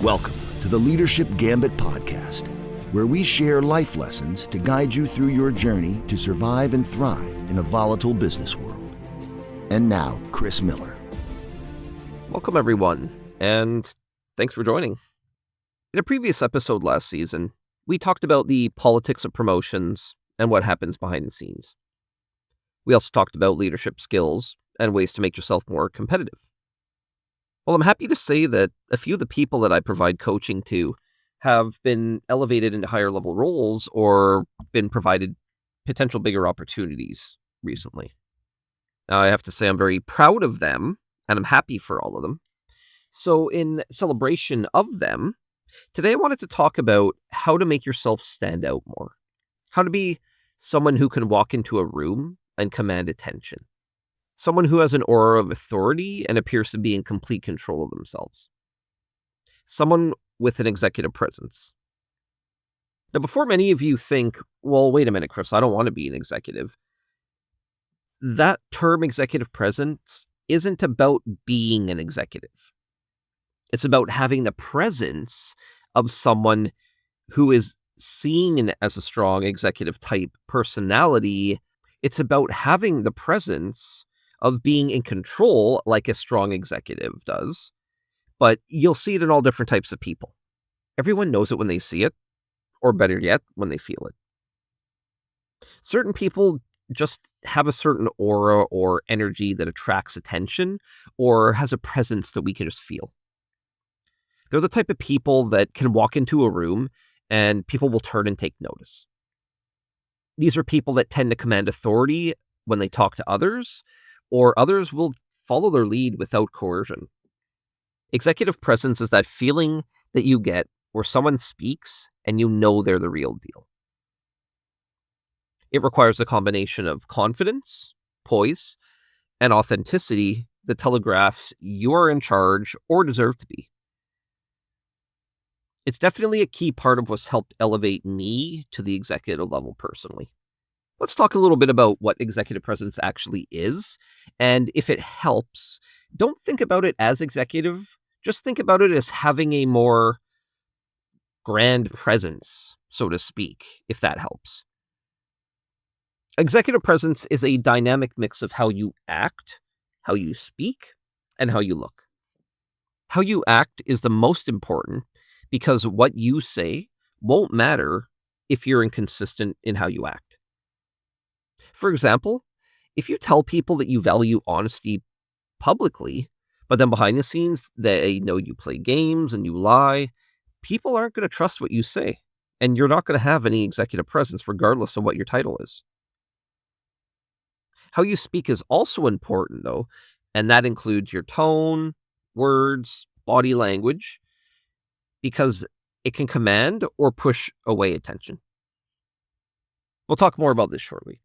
Welcome to the Leadership Gambit podcast, where we share life lessons to guide you through your journey to survive and thrive in a volatile business world. And now, Chris Miller. Welcome, everyone, and thanks for joining. In a previous episode last season, we talked about the politics of promotions and what happens behind the scenes. We also talked about leadership skills and ways to make yourself more competitive. Well, I'm happy to say that a few of the people that I provide coaching to have been elevated into higher level roles or been provided potential bigger opportunities recently. Now, I have to say I'm very proud of them, and I'm happy for all of them. So in celebration of them, today I wanted to talk about how to make yourself stand out more. How to be someone who can walk into a room and command attention. Someone who has an aura of authority and appears to be in complete control of themselves. Someone with an executive presence. Now, before many of you think, well, wait a minute, Chris, I don't want to be an executive. That term executive presence isn't about being an executive. It's about having the presence of someone who is seen as a strong executive type personality. It's about having the presence of being in control like a strong executive does, but you'll see it in all different types of people. Everyone knows it when they see it, or better yet, when they feel it. Certain people just have a certain aura or energy that attracts attention or has a presence that we can just feel. They're the type of people that can walk into a room and people will turn and take notice. These are people that tend to command authority when they talk to others, or others will follow their lead without coercion. Executive presence is that feeling that you get where someone speaks and you know they're the real deal. It requires a combination of confidence, poise, and authenticity that telegraphs you are in charge or deserve to be. It's definitely a key part of what's helped elevate me to the executive level personally. Let's talk a little bit about what executive presence actually is, and if it helps, don't think about it as executive, just think about it as having a more grand presence, so to speak, if that helps. Executive presence is a dynamic mix of how you act, how you speak, and how you look. How you act is the most important because what you say won't matter if you're inconsistent in how you act. For example, if you tell people that you value honesty publicly, but then behind the scenes they know you play games and you lie, people aren't going to trust what you say, and you're not going to have any executive presence regardless of what your title is. How you speak is also important, though, and that includes your tone, words, body language, because it can command or push away attention. We'll talk more about this shortly.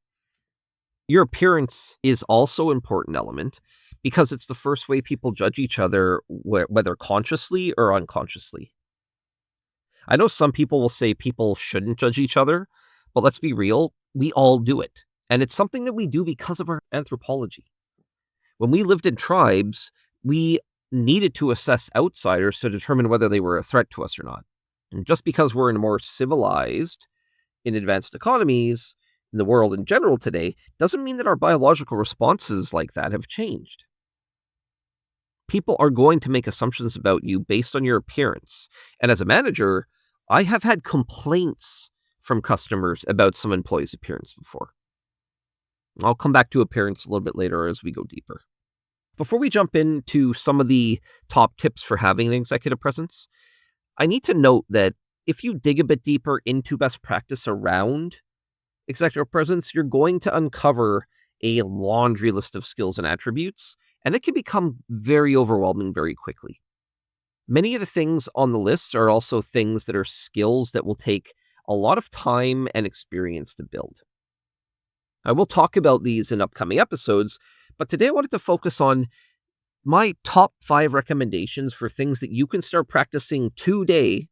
Your appearance is also an important element because it's the first way people judge each other, whether consciously or unconsciously. I know some people will say people shouldn't judge each other, but let's be real, we all do it. And it's something that we do because of our anthropology. When we lived in tribes, we needed to assess outsiders to determine whether they were a threat to us or not. And just because we're in more civilized, in advanced economies, in the world in general today, doesn't mean that our biological responses like that have changed. People are going to make assumptions about you based on your appearance. And as a manager, I have had complaints from customers about some employees' appearance before. I'll come back to appearance a little bit later as we go deeper. Before we jump into some of the top tips for having an executive presence, I need to note that if you dig a bit deeper into best practice around executive presence, you're going to uncover a laundry list of skills and attributes, and it can become very overwhelming very quickly. Many of the things on the list are also things that are skills that will take a lot of time and experience to build. I will talk about these in upcoming episodes, but today I wanted to focus on my top 5 recommendations for things that you can start practicing today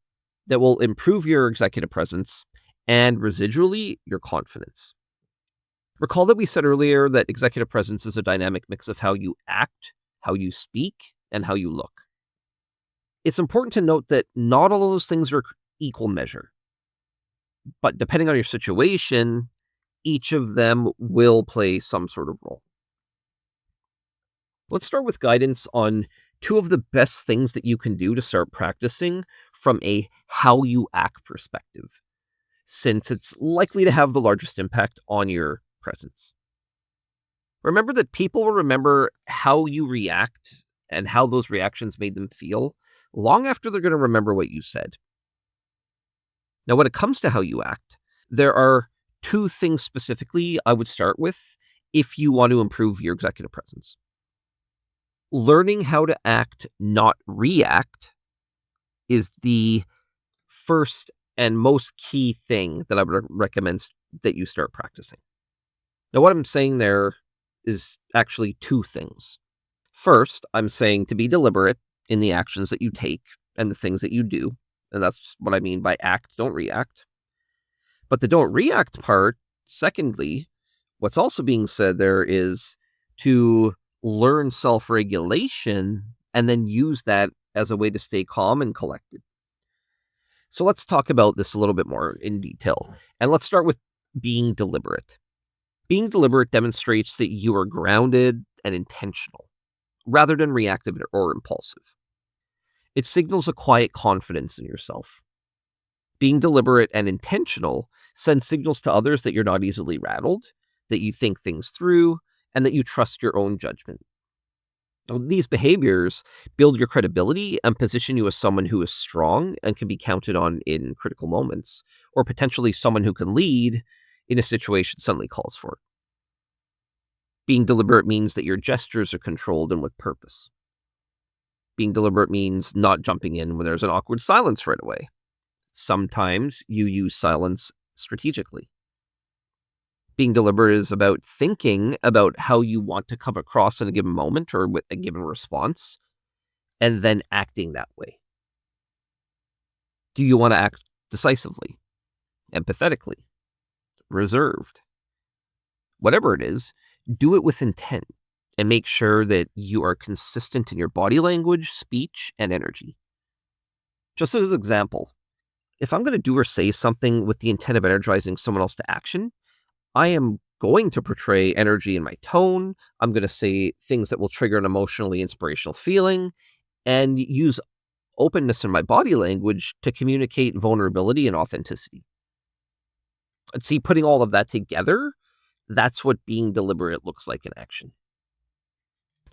that will improve your executive presence and residually your confidence. Recall that we said earlier that executive presence is a dynamic mix of how you act, how you speak, and how you look. It's important to note that not all of those things are equal measure, but depending on your situation, each of them will play some sort of role. Let's start with guidance on two of the best things that you can do to start practicing from a how you act perspective, since it's likely to have the largest impact on your presence. Remember that people will remember how you react and how those reactions made them feel long after they're going to remember what you said. Now, when it comes to how you act, there are two things specifically I would start with if you want to improve your executive presence. Learning how to act, not react, is the first and most key thing that I would recommend that you start practicing. Now, what I'm saying there is actually two things. First, I'm saying to be deliberate in the actions that you take and the things that you do. And that's what I mean by act, don't react. But the don't react part, secondly, what's also being said there is to learn self regulation and then use that as a way to stay calm and collected. So let's talk about this a little bit more in detail. And let's start with being deliberate. Being deliberate demonstrates that you are grounded and intentional rather than reactive or impulsive. It signals a quiet confidence in yourself. Being deliberate and intentional sends signals to others that you're not easily rattled, that you think things through, and that you trust your own judgment. Now, these behaviors build your credibility and position you as someone who is strong and can be counted on in critical moments, or potentially someone who can lead in a situation suddenly calls for it. Being deliberate means that your gestures are controlled and with purpose. Being deliberate means not jumping in when there's an awkward silence right away. Sometimes you use silence strategically. Being deliberate is about thinking about how you want to come across in a given moment or with a given response, and then acting that way. Do you want to act decisively, empathetically, reserved? Whatever it is, do it with intent and make sure that you are consistent in your body language, speech, and energy. Just as an example, if I'm going to do or say something with the intent of energizing someone else to action, I am going to portray energy in my tone. I'm going to say things that will trigger an emotionally inspirational feeling and use openness in my body language to communicate vulnerability and authenticity. And see, putting all of that together, that's what being deliberate looks like in action.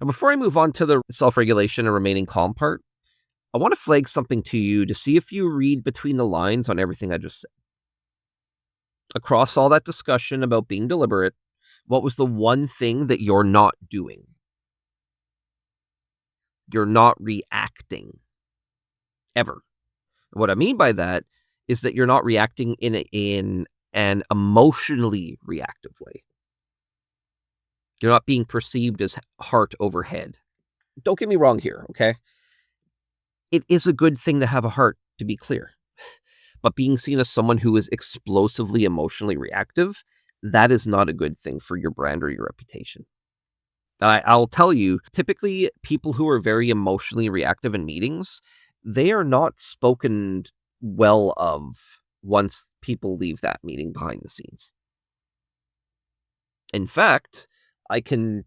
Now, before I move on to the self-regulation and remaining calm part, I want to flag something to you to see if you read between the lines on everything I just said. Across all that discussion about being deliberate, what was the one thing that you're not doing? You're not reacting. Ever. What I mean by that is that you're not reacting in an emotionally reactive way. You're not being perceived as heart over head. Don't get me wrong here, okay? It is a good thing to have a heart, to be clear. But being seen as someone who is explosively emotionally reactive, that is not a good thing for your brand or your reputation. I'll tell you, typically people who are very emotionally reactive in meetings, they are not spoken well of once people leave that meeting behind the scenes. In fact, I can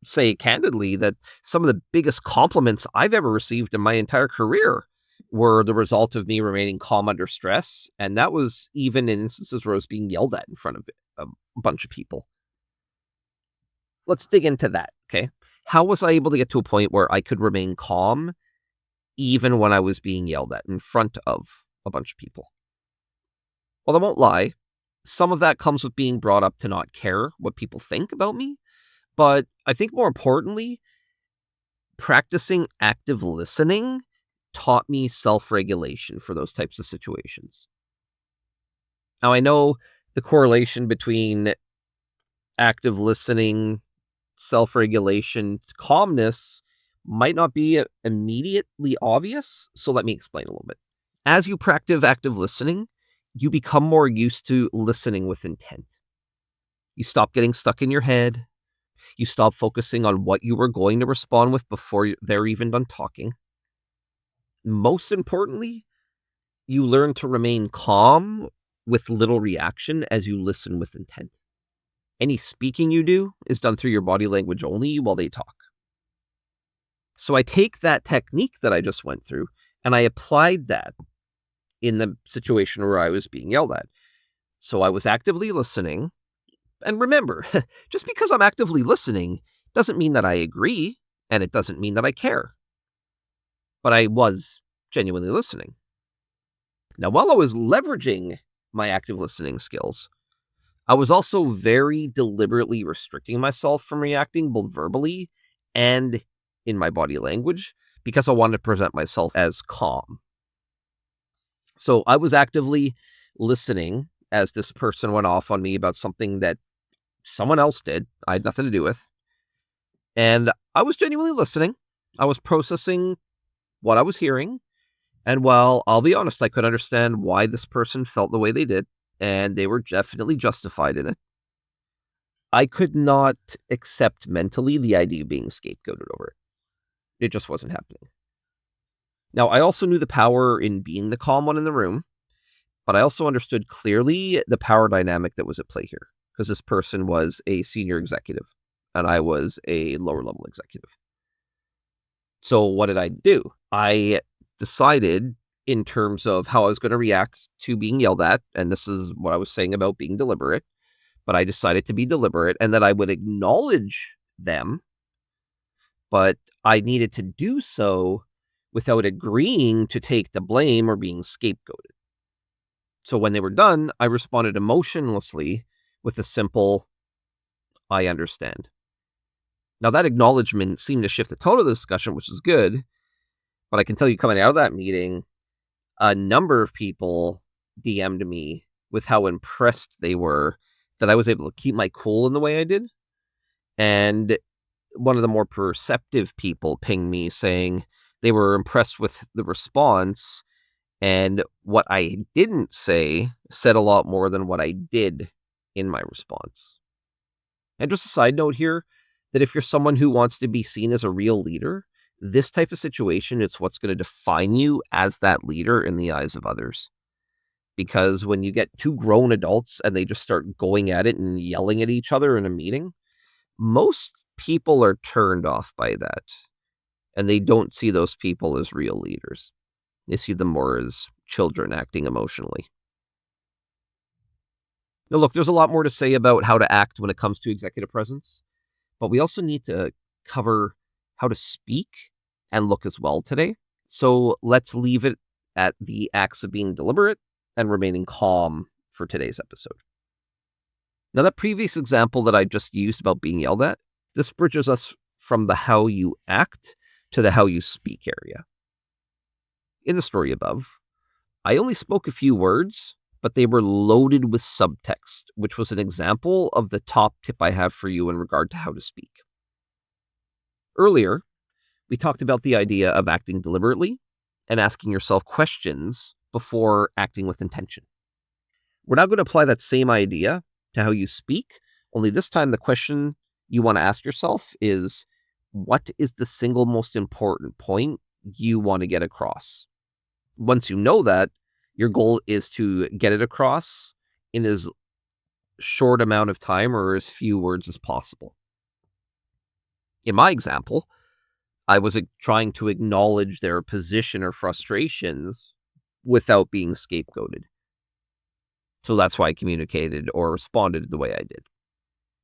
say candidly that some of the biggest compliments I've ever received in my entire career were the result of me remaining calm under stress. And that was even in instances where I was being yelled at in front of a bunch of people. Let's dig into that, okay? How was I able to get to a point where I could remain calm even when I was being yelled at in front of a bunch of people? Well, I won't lie. Some of that comes with being brought up to not care what people think about me. But I think more importantly, practicing active listening taught me self-regulation for those types of situations. Now, I know the correlation between active listening, self-regulation, calmness might not be immediately obvious, so let me explain a little bit. As you practice active listening, you become more used to listening with intent. You stop getting stuck in your head. You stop focusing on what you were going to respond with before they're even done talking. Most importantly, you learn to remain calm with little reaction as you listen with intent. Any speaking you do is done through your body language only while they talk. So I take that technique that I just went through and I applied that in the situation where I was being yelled at. So I was actively listening. And remember, just because I'm actively listening doesn't mean that I agree, and it doesn't mean that I care. But I was genuinely listening. Now, while I was leveraging my active listening skills, I was also very deliberately restricting myself from reacting both verbally and in my body language because I wanted to present myself as calm. So I was actively listening as this person went off on me about something that someone else did, I had nothing to do with. And I was genuinely listening. I was processing what I was hearing. And while I'll be honest, I could understand why this person felt the way they did, and they were definitely justified in it, I could not accept mentally the idea of being scapegoated over it. It just wasn't happening. Now, I also knew the power in being the calm one in the room, but I also understood clearly the power dynamic that was at play here, because this person was a senior executive and I was a lower level executive. So what did I do? I decided in terms of how I was going to react to being yelled at, and this is what I was saying about being deliberate, but I decided to be deliberate and that I would acknowledge them, but I needed to do so without agreeing to take the blame or being scapegoated. So when they were done, I responded emotionlessly with a simple, I understand. Now, that acknowledgement seemed to shift the tone of the discussion, which is good. But I can tell you, coming out of that meeting, a number of people DM'd me with how impressed they were that I was able to keep my cool in the way I did. And one of the more perceptive people pinged me saying they were impressed with the response. And what I didn't say said a lot more than what I did in my response. And just a side note here, that if you're someone who wants to be seen as a real leader, this type of situation, it's what's going to define you as that leader in the eyes of others. Because when you get two grown adults and they just start going at it and yelling at each other in a meeting, most people are turned off by that. And they don't see those people as real leaders. They see them more as children acting emotionally. Now, look, there's a lot more to say about how to act when it comes to executive presence, but we also need to cover how to speak and look as well today. So let's leave it at the acts of being deliberate and remaining calm for today's episode. Now, that previous example that I just used about being yelled at, this bridges us from the how you act to the how you speak area. In the story above, I only spoke a few words, but they were loaded with subtext, which was an example of the top tip I have for you in regard to how to speak. Earlier, we talked about the idea of acting deliberately and asking yourself questions before acting with intention. We're now going to apply that same idea to how you speak, only this time the question you want to ask yourself is, what is the single most important point you want to get across? Once you know that, your goal is to get it across in as short amount of time or as few words as possible. In my example, I was trying to acknowledge their position or frustrations without being scapegoated. So that's why I communicated or responded the way I did.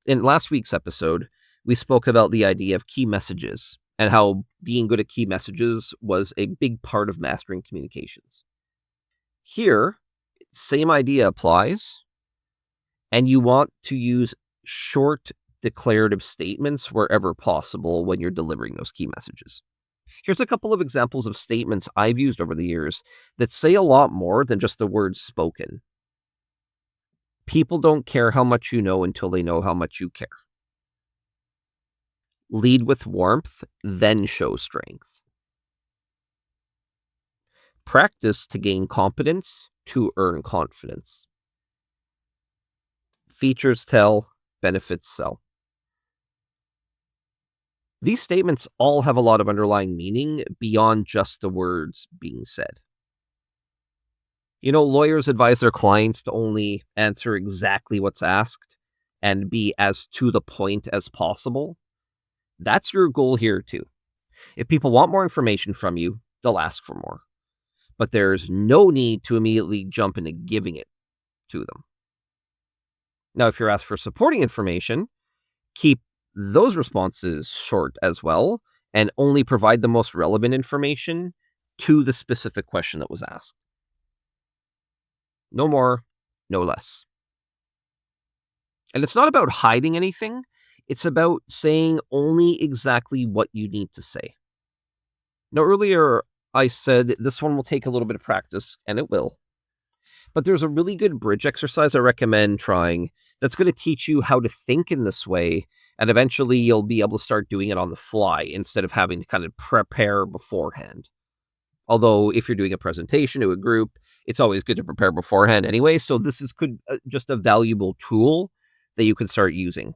In last week's episode, we spoke about the idea of key messages and how being good at key messages was a big part of mastering communications. Here, same idea applies, and you want to use short declarative statements wherever possible when you're delivering those key messages. Here's a couple of examples of statements I've used over the years that say a lot more than just the words spoken. People don't care how much you know until they know how much you care. Lead with warmth, then show strength. Practice to gain competence, to earn confidence. Features tell, benefits sell. These statements all have a lot of underlying meaning beyond just the words being said. Lawyers advise their clients to only answer exactly what's asked and be as to the point as possible. That's your goal here, too. If people want more information from you, they'll ask for more. But there's no need to immediately jump into giving it to them. Now, if you're asked for supporting information, keep those responses short as well and only provide the most relevant information to the specific question that was asked. No more, no less. And it's not about hiding anything. It's about saying only exactly what you need to say. Now, earlier I said this one will take a little bit of practice, and it will. But there's a really good bridge exercise I recommend trying that's going to teach you how to think in this way, and eventually you'll be able to start doing it on the fly instead of having to kind of prepare beforehand. Although if you're doing a presentation to a group, it's always good to prepare beforehand anyway, so this is just a valuable tool that you can start using.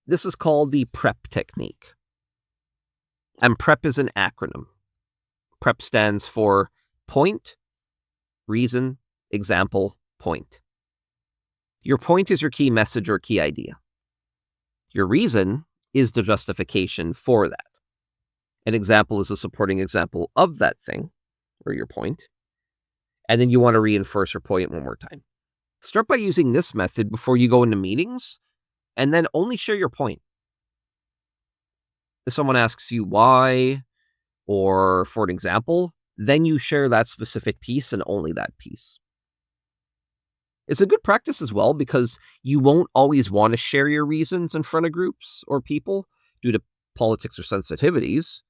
This is called the PREP technique. And PREP is an acronym. PREP stands for point, reason, example, point. Your point is your key message or key idea. Your reason is the justification for that. An example is a supporting example of that thing, or your point. And then you want to reinforce your point one more time. Start by using this method before you go into meetings, and then only share your point. If someone asks you why, or for an example, then you share that specific piece and only that piece. It's a good practice as well because you won't always want to share your reasons in front of groups or people due to politics or sensitivities.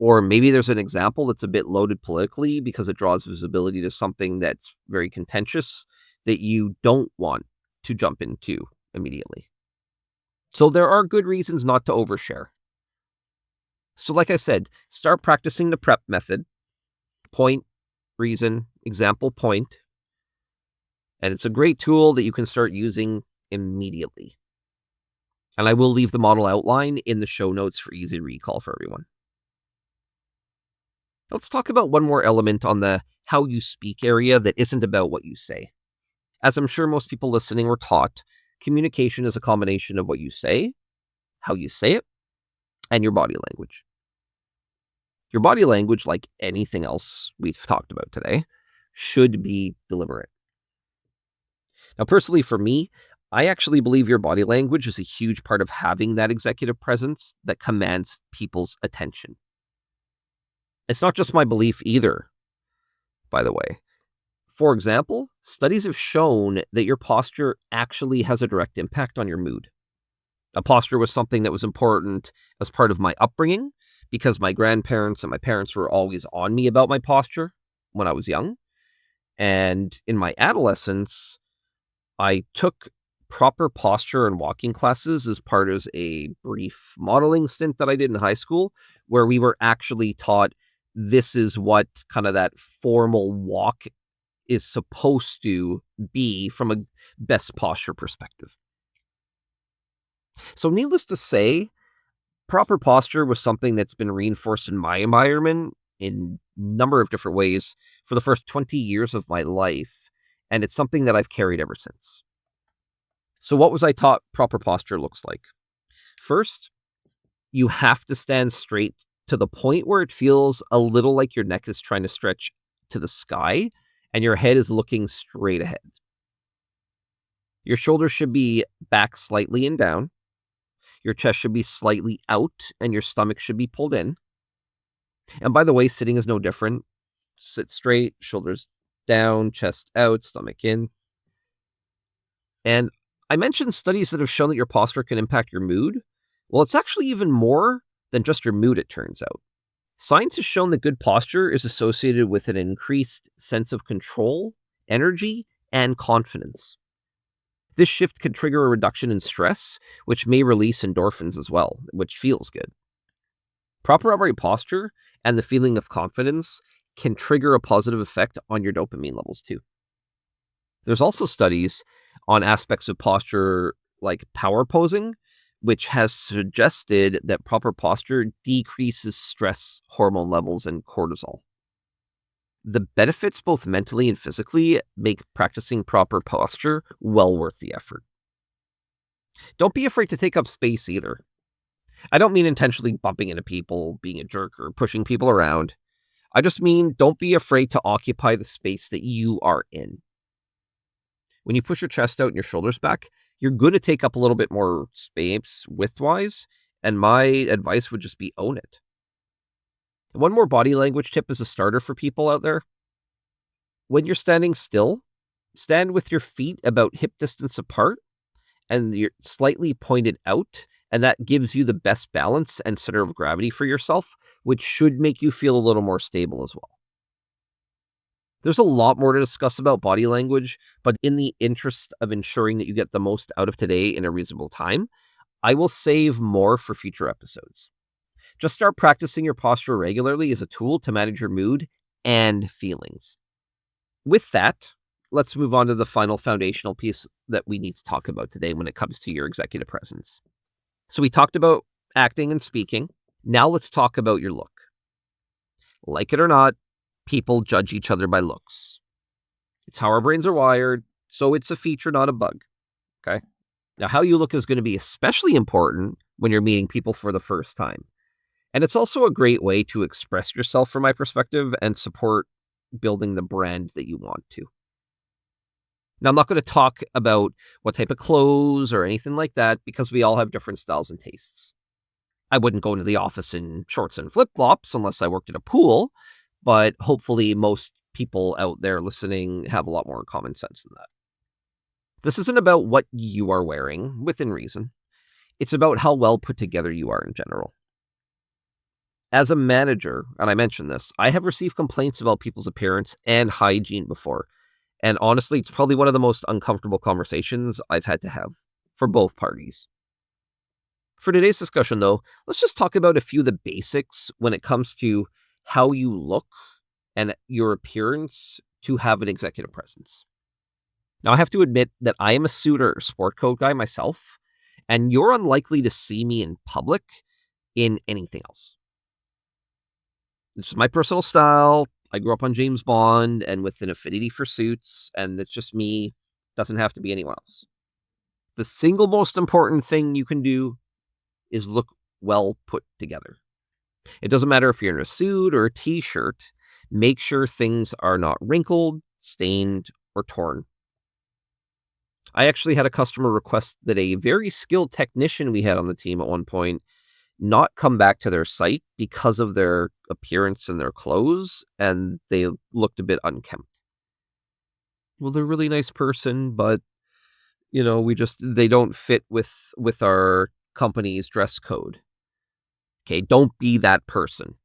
Or maybe there's an example that's a bit loaded politically because it draws visibility to something that's very contentious that you don't want to jump into immediately. So there are good reasons not to overshare. So like I said, start practicing the PREP method. Point, reason, example, point. And it's a great tool that you can start using immediately. And I will leave the model outline in the show notes for easy recall for everyone. Let's talk about one more element on the how you speak area that isn't about what you say. As I'm sure most people listening were taught, communication is a combination of what you say, how you say it, and your body language. Your body language, like anything else we've talked about today, should be deliberate. Now, personally, for me, I actually believe your body language is a huge part of having that executive presence that commands people's attention. It's not just my belief either, by the way. For example, studies have shown that your posture actually has a direct impact on your mood. A posture was something that was important as part of my upbringing because my grandparents and my parents were always on me about my posture when I was young. And in my adolescence, I took proper posture and walking classes as part of a brief modeling stint that I did in high school, where we were actually taught this is what kind of that formal walk is supposed to be from a best posture perspective. So needless to say, proper posture was something that's been reinforced in my environment in a number of different ways for the first 20 years of my life, and it's something that I've carried ever since. So what was I taught proper posture looks like? First, you have to stand straight to the point where it feels a little like your neck is trying to stretch to the sky and your head is looking straight ahead. Your shoulders should be back slightly and down. Your chest should be slightly out and your stomach should be pulled in. And by the way, sitting is no different. Sit straight, shoulders down, chest out, stomach in. And I mentioned studies that have shown that your posture can impact your mood. Well, it's actually even more than just your mood, it turns out. Science has shown that good posture is associated with an increased sense of control, energy, and confidence. This shift can trigger a reduction in stress, which may release endorphins as well, which feels good. Proper upright posture and the feeling of confidence can trigger a positive effect on your dopamine levels too. There's also studies on aspects of posture like power posing, which has suggested that proper posture decreases stress hormone levels and cortisol. The benefits, both mentally and physically, make practicing proper posture well worth the effort. Don't be afraid to take up space either. I don't mean intentionally bumping into people, being a jerk, or pushing people around. I just mean don't be afraid to occupy the space that you are in. When you push your chest out and your shoulders back, you're going to take up a little bit more space width-wise, and my advice would just be own it. One more body language tip as a starter for people out there. When you're standing still, stand with your feet about hip distance apart and you're slightly pointed out, and that gives you the best balance and center of gravity for yourself, which should make you feel a little more stable as well. There's a lot more to discuss about body language, but in the interest of ensuring that you get the most out of today in a reasonable time, I will save more for future episodes. Just start practicing your posture regularly as a tool to manage your mood and feelings. With that, let's move on to the final foundational piece that we need to talk about today when it comes to your executive presence. So we talked about acting and speaking. Now let's talk about your look. Like it or not, people judge each other by looks. It's how our brains are wired, so it's a feature, not a bug. Okay? Now, how you look is going to be especially important when you're meeting people for the first time. And it's also a great way to express yourself from my perspective and support building the brand that you want to. Now, I'm not going to talk about what type of clothes or anything like that because we all have different styles and tastes. I wouldn't go into the office in shorts and flip-flops unless I worked at a pool, but hopefully most people out there listening have a lot more common sense than that. This isn't about what you are wearing, within reason. It's about how well put together you are in general. As a manager, and I mentioned this, I have received complaints about people's appearance and hygiene before. And honestly, it's probably one of the most uncomfortable conversations I've had to have for both parties. For today's discussion, though, let's just talk about a few of the basics when it comes to how you look and your appearance to have an executive presence. Now, I have to admit that I am a suit or sport coat guy myself, and you're unlikely to see me in public in anything else. This is my personal style. I grew up on James Bond and with an affinity for suits, and it's just me. Doesn't have to be anyone else. The single most important thing you can do is look well put together. It doesn't matter if you're in a suit or a t-shirt. Make sure things are not wrinkled, stained, or torn. I actually had a customer request that a very skilled technician we had on the team at one point not come back to their site because of their appearance and their clothes, and they looked a bit unkempt. Well, they're a really nice person, but they don't fit with our company's dress code. Okay, don't be that person.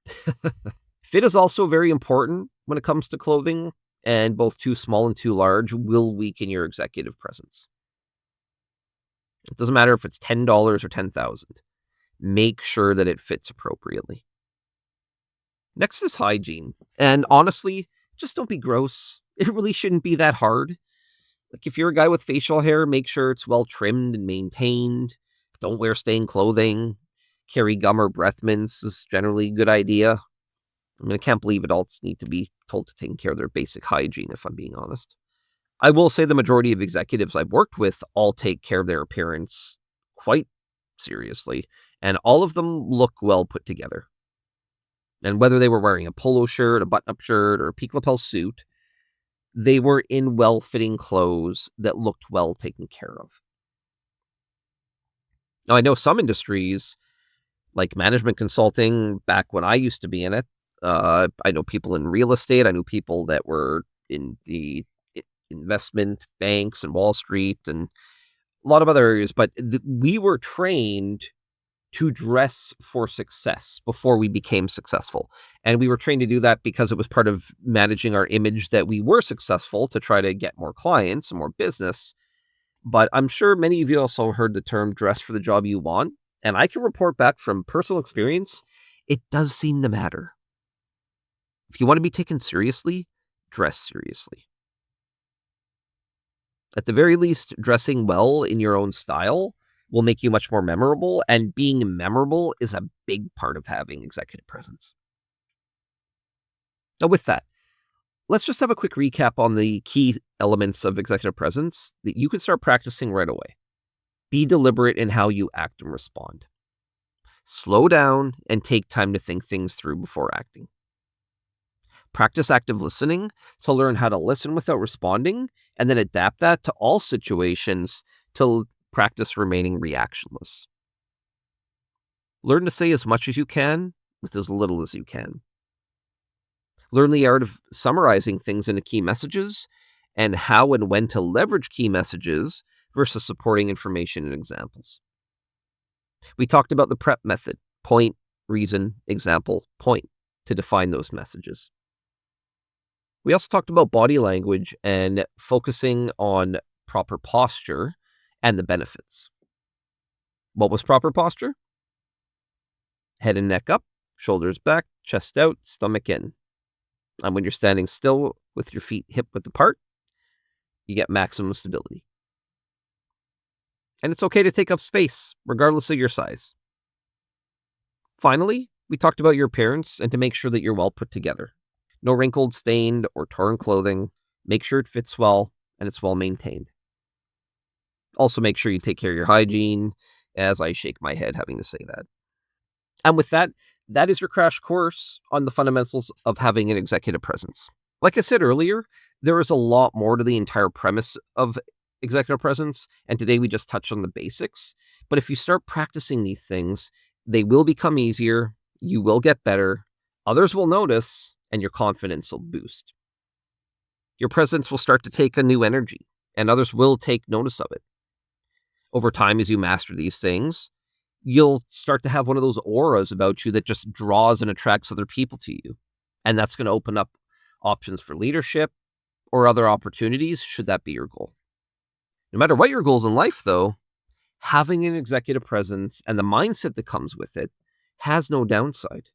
Fit is also very important when it comes to clothing, and both too small and too large will weaken your executive presence. It doesn't matter if it's $10 or $10,000. Make sure that it fits appropriately. Next is hygiene. And honestly, just don't be gross. It really shouldn't be that hard. Like if you're a guy with facial hair, make sure it's well trimmed and maintained. Don't wear stained clothing. Carry gum or breath mints is generally a good idea. I mean, I can't believe adults need to be told to take care of their basic hygiene, if I'm being honest. I will say the majority of executives I've worked with all take care of their appearance quite seriously, and all of them look well put together. And whether they were wearing a polo shirt, a button-up shirt, or a peak lapel suit, they were in well-fitting clothes that looked well taken care of. Now, I know some industries, like management consulting, back when I used to be in it, I know people in real estate, I knew people that were in the investment banks and Wall Street and a lot of other areas, but we were trained to dress for success before we became successful. And we were trained to do that because it was part of managing our image that we were successful to try to get more clients and more business. But I'm sure many of you also heard the term dress for the job you want. And I can report back from personal experience, it does seem to matter. If you want to be taken seriously, dress seriously. At the very least, dressing well in your own style will make you much more memorable, and being memorable is a big part of having executive presence. Now, with that, let's just have a quick recap on the key elements of executive presence that you can start practicing right away. Be deliberate in how you act and respond. Slow down and take time to think things through before acting. Practice active listening to learn how to listen without responding, and then adapt that to all situations to practice remaining reactionless. Learn to say as much as you can with as little as you can. Learn the art of summarizing things into key messages and how and when to leverage key messages versus supporting information and examples. We talked about the PREP method: point, reason, example, point, to define those messages. We also talked about body language and focusing on proper posture and the benefits. What was proper posture? Head and neck up, shoulders back, chest out, stomach in. And when you're standing still with your feet hip width apart, you get maximum stability. And it's okay to take up space, regardless of your size. Finally, we talked about your appearance and to make sure that you're well put together. No wrinkled, stained, or torn clothing. Make sure it fits well and it's well maintained. Also, make sure you take care of your hygiene, as I shake my head having to say that. And with that, that is your crash course on the fundamentals of having an executive presence. Like I said earlier, there is a lot more to the entire premise of executive presence, and today we just touched on the basics. But if you start practicing these things, they will become easier, you will get better, others will notice, and your confidence will boost. Your presence will start to take a new energy, and others will take notice of it. Over time, as you master these things, you'll start to have one of those auras about you that just draws and attracts other people to you. And that's going to open up options for leadership or other opportunities, should that be your goal. No matter what your goals in life, though, having an executive presence and the mindset that comes with it has no downside.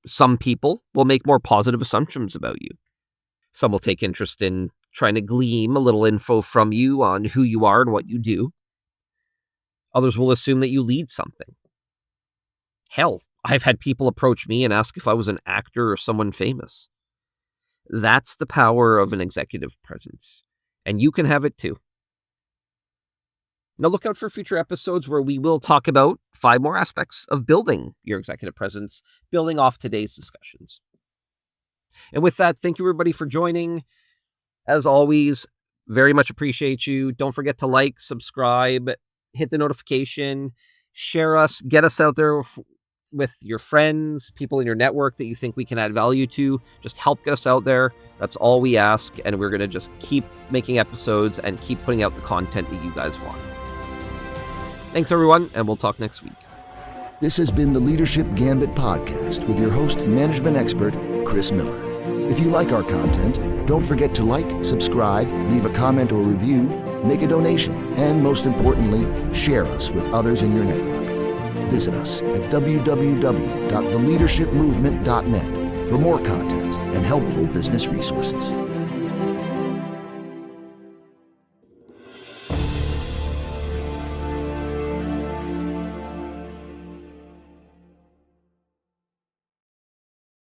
Some people will make more positive assumptions about you. Some will take interest in trying to glean a little info from you on who you are and what you do. Others will assume that you lead something. Hell, I've had people approach me and ask if I was an actor or someone famous. That's the power of an executive presence, and you can have it too. Now look out for future episodes where we will talk about 5 more aspects of building your executive presence, building off today's discussions. And with that, thank you everybody for joining. As always, very much appreciate you. Don't forget to like, subscribe, hit the notification, share us, get us out there with your friends, people in your network that you think we can add value to. Just help get us out there. That's all we ask. And we're going to just keep making episodes and keep putting out the content that you guys want. Thanks, everyone, and we'll talk next week. This has been the Leadership Gambit podcast with your host and management expert, Chris Miller. If you like our content, don't forget to like, subscribe, leave a comment or review, make a donation, and most importantly, share us with others in your network. Visit us at www.theleadershipmovement.net for more content and helpful business resources.